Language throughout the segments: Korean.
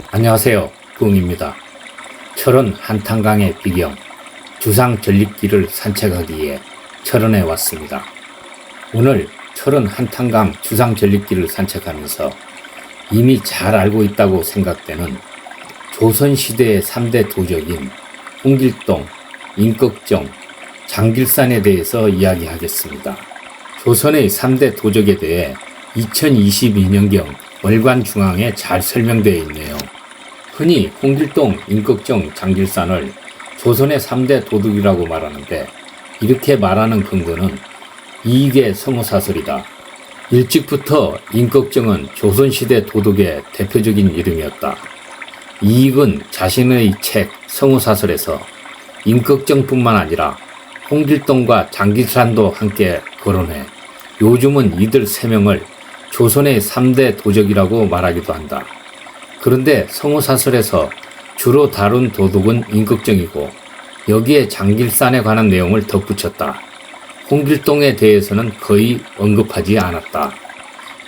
안녕하세요. 부흥입니다. 철원 한탄강의 비경, 주상 전립길을 산책하기 위해 철원에 왔습니다. 오늘 철원 한탄강 주상 전립길을 산책하면서 이미 잘 알고 있다고 생각되는 조선시대의 3대 도적인 홍길동, 임꺽정, 장길산에 대해서 이야기하겠습니다. 조선의 3대 도적에 대해 2022년경 월간중앙에 잘 설명되어 있네요. 흔히 홍길동, 임꺽정, 장길산을 조선의 3대 도둑이라고 말하는데, 이렇게 말하는 근거는 이익의 성호사설이다. 일찍부터 임꺽정은 조선시대 도둑의 대표적인 이름이었다. 이익은 자신의 책 성호사설에서 임꺽정뿐만 아니라 홍길동과 장길산도 함께 거론해 요즘은 이들 3명을 조선의 3대 도적이라고 말하기도 한다. 그런데 성호사설에서 주로 다룬 도둑은 임꺽정이고, 여기에 장길산에 관한 내용을 덧붙였다. 홍길동에 대해서는 거의 언급하지 않았다.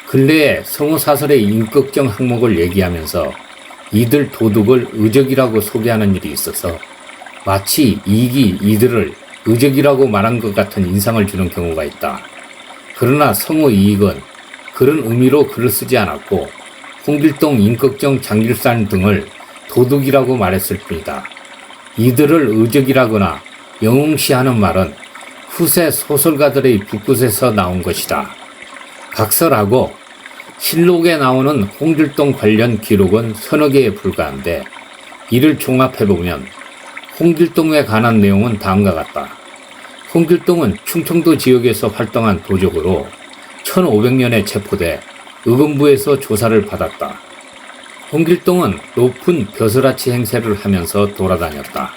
근래에 성호사설의 임꺽정 항목을 얘기하면서 이들 도둑을 의적이라고 소개하는 일이 있어서 마치 이익이 이들을 의적이라고 말한 것 같은 인상을 주는 경우가 있다. 그러나 성우 이익은 그런 의미로 글을 쓰지 않았고, 홍길동, 임꺽정, 장길산 등을 도둑이라고 말했을 뿐이다. 이들을 의적이라거나 영웅시하는 말은 후세 소설가들의 붓끝에서 나온 것이다. 각설하고 실록에 나오는 홍길동 관련 기록은 서너 개에 불과한데, 이를 종합해보면 홍길동에 관한 내용은 다음과 같다. 홍길동은 충청도 지역에서 활동한 도적으로 1500년에 체포돼 의금부에서 조사를 받았다. 홍길동은 높은 벼슬아치 행세를 하면서 돌아다녔다.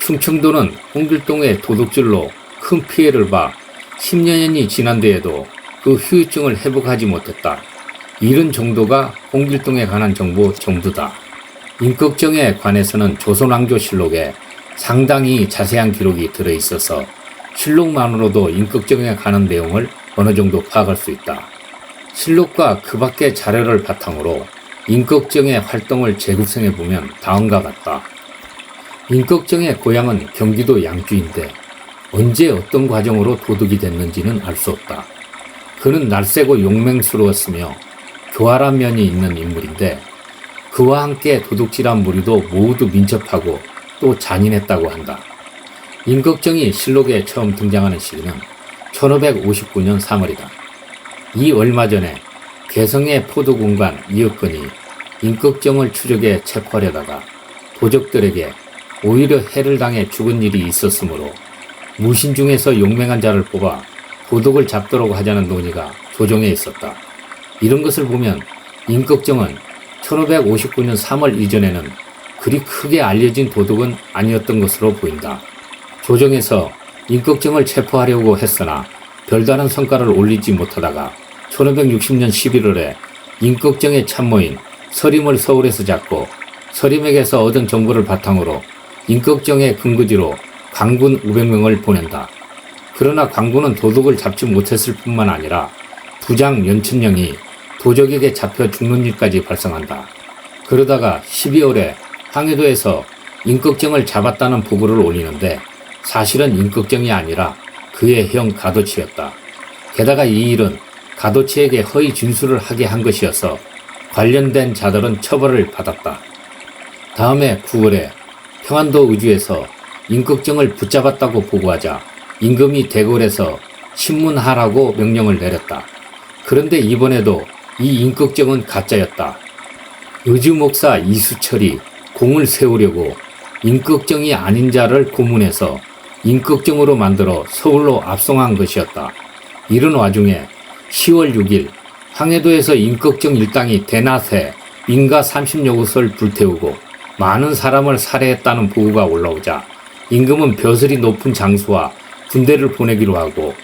충청도는 홍길동의 도둑질로 큰 피해를 봐 10년이 지난 데에도 그 후유증을 회복하지 못했다. 이런 정도가 홍길동에 관한 정보 전부다. 임꺽정에 관해서는 조선왕조실록에 상당히 자세한 기록이 들어있어서 실록만으로도 임꺽정에 관한 내용을 어느 정도 파악할 수 있다. 실록과 그 밖의 자료를 바탕으로 임꺽정의 활동을 재구성해보면 다음과 같다. 임꺽정의 고향은 경기도 양주인데 언제 어떤 과정으로 도둑이 됐는지는 알 수 없다. 그는 날쌔고 용맹스러웠으며 교활한 면이 있는 인물인데, 그와 함께 도둑질한 무리도 모두 민첩하고 또 잔인했다고 한다. 임꺽정이 실록에 처음 등장하는 시기는 1559년 3월이다. 이 얼마 전에 개성의 포도군관 이혁근이 임꺽정을 추적해 체포하려다가 도적들에게 오히려 해를 당해 죽은 일이 있었으므로 무신 중에서 용맹한 자를 뽑아 도둑을 잡도록 하자는 논의가 조정에 있었다. 이런 것을 보면 임꺽정은 1559년 3월 이전에는 그리 크게 알려진 도둑은 아니었던 것으로 보인다. 조정에서 임꺽정을 체포하려고 했으나 별다른 성과를 올리지 못하다가 1560년 11월에 임꺽정의 참모인 서림을 서울에서 잡고, 서림에게서 얻은 정보를 바탕으로 임꺽정의 근거지로 관군 500명을 보낸다. 그러나 관군은 도둑을 잡지 못했을 뿐만 아니라 부장 연춘령이 도적에게 잡혀 죽는 일까지 발생한다. 그러다가 12월에 황해도에서 임꺽정을 잡았다는 보고를 올리는데, 사실은 임꺽정이 아니라 그의 형 가도치였다. 게다가 이 일은 가도치에게 허위 진술을 하게 한 것이어서 관련된 자들은 처벌을 받았다. 다음해 9월에 평안도 의주에서 임꺽정을 붙잡았다고 보고하자 임금이 대궐에서 신문하라고 명령을 내렸다. 그런데 이번에도 이 임꺽정은 가짜였다. 의주 목사 이수철이 공을 세우려고 임꺽정이 아닌 자를 고문해서 임꺽정으로 만들어 서울로 압송한 것이었다. 이런 와중에 10월 6일 황해도에서 임꺽정 일당이 대낮에 민가 30여 곳을 불태우고 많은 사람을 살해했다는 보고가 올라오자 임금은 벼슬이 높은 장수와 군대를 보내기로 하고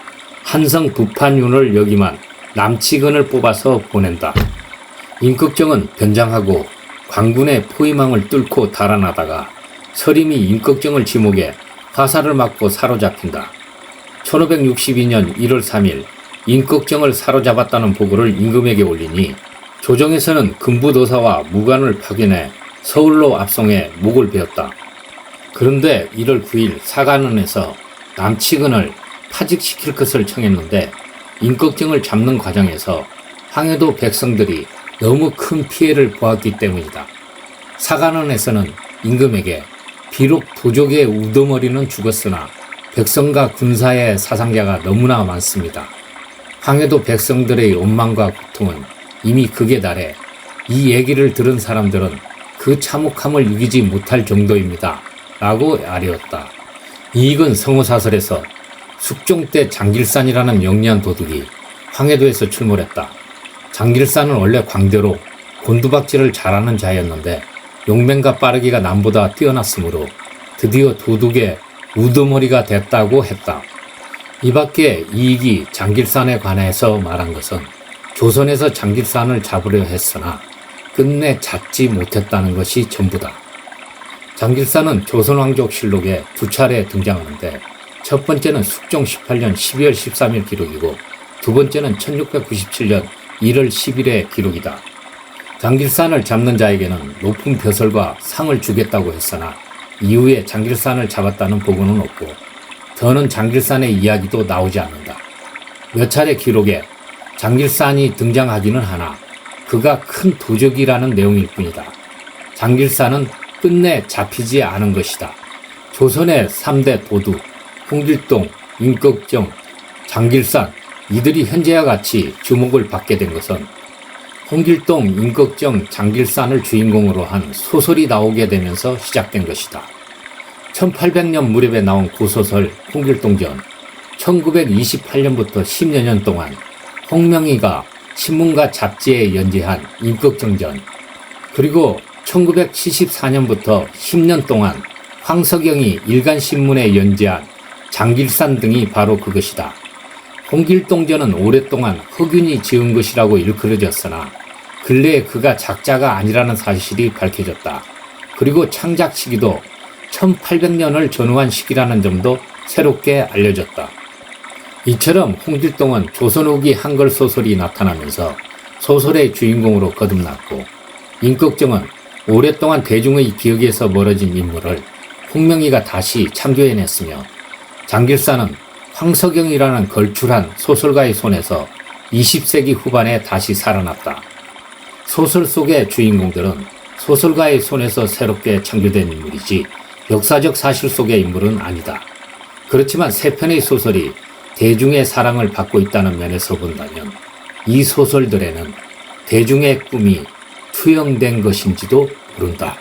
한성 부판윤을 여기만 남치근을 뽑아서 보낸다. 임꺽정은 변장하고 관군의 포위망을 뚫고 달아나다가 서림이 임꺽정을 지목해 화살을 맞고 사로잡힌다. 1562년 1월 3일 임꺽정을 사로잡았다는 보고를 임금에게 올리니 조정에서는 금부도사와 무관을 파견해 서울로 압송해 목을 베었다. 그런데 1월 9일 사관원에서 남측은을 파직시킬 것을 청했는데 임꺽정을 잡는 과정에서 황해도 백성들이 너무 큰 피해를 보았기 때문이다. 사관원에서는 임금에게 비록 도적의 우두머리는 죽었으나 백성과 군사의 사상자가 너무나 많습니다. 황해도 백성들의 원망과 고통은 이미 극에 달해 이 얘기를 들은 사람들은 그 참혹함을 이기지 못할 정도입니다. 라고 아뢰었다. 이익은 성호사설에서 숙종 때 장길산이라는 영리한 도둑이 황해도에서 출몰했다. 장길산은 원래 광대로 곤두박질을 잘하는 자였는데 용맹과 빠르기가 남보다 뛰어났으므로 드디어 도둑의 우두머리가 됐다고 했다. 이 밖에 이익이 장길산에 관해서 말한 것은 조선에서 장길산을 잡으려 했으나 끝내 잡지 못했다는 것이 전부다. 장길산은 조선왕족실록에 2차례 등장하는데 첫 번째는 숙종 18년 12월 13일 기록이고 두 번째는 1697년 1월 10일의 기록이다. 장길산을 잡는 자에게는 높은 벼슬과 상을 주겠다고 했으나 이후에 장길산을 잡았다는 보고는 없고 더는 장길산의 이야기도 나오지 않는다. 몇 차례 기록에 장길산이 등장하기는 하나 그가 큰 도적이라는 내용일 뿐이다. 장길산은 끝내 잡히지 않은 것이다. 조선의 3대 도둑 홍길동, 임꺽정, 장길산 이들이 현재와 같이 주목을 받게 된 것은 홍길동, 임꺽정, 장길산을 주인공으로 한 소설이 나오게 되면서 시작된 것이다. 1800년 무렵에 나온 고소설 홍길동전, 1928년부터 10여 년 동안 홍명희가 신문과 잡지에 연재한 임꺽정전, 그리고 1974년부터 10년 동안 황석영이 일간신문에 연재한 장길산 등이 바로 그것이다. 홍길동전은 오랫동안 허균이 지은 것이라고 일컬어졌으나 근래에 그가 작자가 아니라는 사실이 밝혀졌다. 그리고 창작 시기도 1800년을 전후한 시기라는 점도 새롭게 알려졌다. 이처럼 홍길동은 조선 후기 한글 소설이 나타나면서 소설의 주인공으로 거듭났고 임꺽정은 오랫동안 대중의 기억에서 멀어진 인물을 홍명희가 다시 창조해냈으며 장길산은 황석영이라는 걸출한 소설가의 손에서 20세기 후반에 다시 살아났다. 소설 속의 주인공들은 소설가의 손에서 새롭게 창조된 인물이지 역사적 사실 속의 인물은 아니다. 그렇지만 세 편의 소설이 대중의 사랑을 받고 있다는 면에서 본다면 이 소설들에는 대중의 꿈이 투영된 것인지도 모른다.